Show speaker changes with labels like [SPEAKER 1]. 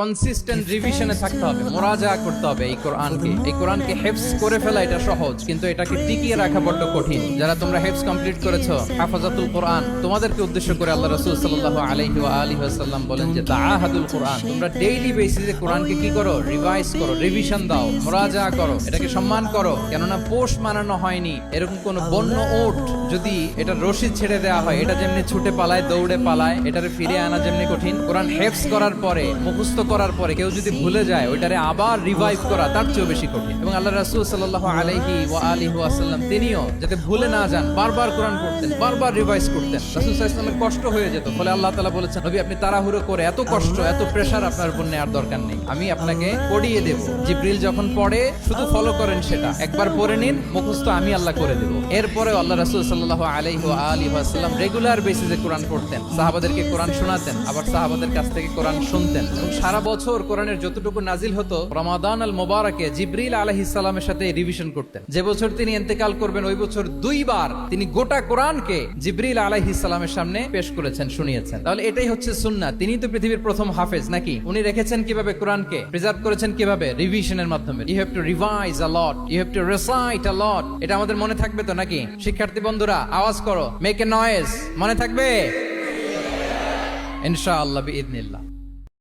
[SPEAKER 1] Consistent রিভিশনে থাকতে হবে, মুরাজা করতে হবে এই কোরআনকে হেফজ করে ফেলা এটা সহজ, কিন্তু এটাকে টিকিয়ে রাখা বড্ড কঠিন। যারা তোমরা হেফজ কমপ্লিট করেছো, হাফাজাতুল কোরআন, তোমাদেরকে উদ্দেশ্য করে আল্লাহ রাসূল সাল্লাল্লাহু আলাইহি ওয়া আলিহি ওয়াসাল্লাম বলেন যে তাআহাদুল কোরআন, তোমরা ডেইলি বেসিসে কোরআনকে কি করো, রিভাইজ করো, রিভিশন দাও, মুরাজা করো, এটাকে সম্মান করো। কেননা পোষ মানানো হয়নি এরকম কোন বন্য উট যদি এটা রশি ছেড়ে দেওয়া হয়, এটা যেমনি ছুটে পালায়, দৌড়ে পালায়, এটারে ফিরে আনা যেমনি কঠিন, কোরআন হেফজ করার পরে, মুখস্থ করার পরে কেউ যদি ভুলে যায়, ওইটারে আবার রিভাইভ করা তার চেয়েও বেশি কঠিন। এবং আল্লাহ রাসূল সাল্লাল্লাহু আলাইহি ওয়া আলিহি ওয়াসাল্লাম তিনিও যাতে ভুলে না যান বারবার কোরআন পড়তেন, বারবার রিভাইজ করতেন। রাসূল সাল্লাল্লাহু আলাইহি ওয়াসাল্লামের কষ্ট হয়ে যেত, ফলে আল্লাহ তাআলা বলেছেন, নবী আপনি তাড়াহুড়ো করে এত কষ্ট, এত প্রেসার আপনার উপর নেওয়ার দরকার নেই, আমি আপনাকে পড়িয়ে দেব। জিবরিল যখন পড়ে শুধু ফলো করেন, সেটা একবার পড়ে নিন, মুখস্থ আমি আল্লাহ করে দেব। এরপরে আল্লাহ রাসূল সাল্লাল্লাহু আলাইহি ওয়া আলিহি ওয়াসাল্লাম রেগুলার বেসিসে কোরআন পড়তেন, সাহাবাদেরকে কোরআন শোনাতেন, আবার সাহাবাদের কাছ থেকে কোরআন শুনতেন। এবং সারা বছর কোরআনের যতটুকু নাজিল হতো, রমাদান আল মুবারাকে জিবরিল আলাইহিস সালামের সাথে রিভিশন করতেন। যে বছর তিনি ইন্তেকাল করবেন, ওই বছর দুইবার তিনি গোটা কোরআনকে জিবরিল আলাইহিস সালামের সামনে পেশ করেছেন, শুনিয়েছেন। তাহলে এটাই হচ্ছে সুন্নাহ। তিনি তো পৃথিবীর প্রথম হাফেজ নাকি? উনি রেখেছেন কিভাবে কোরআনকে, প্রিজার্ভ করেছেন কিভাবে? রিভিশনের মাধ্যমে। You have to revise a lot, you have to recite a lot. এটা আমাদের মনে থাকবে তো নাকি? শিক্ষার্থী বন্ধুরা আওয়াজ করো, মেক এ নয়েজ। মনে থাকবে ইনশাআল্লাহ বিইذنিল্লাহ।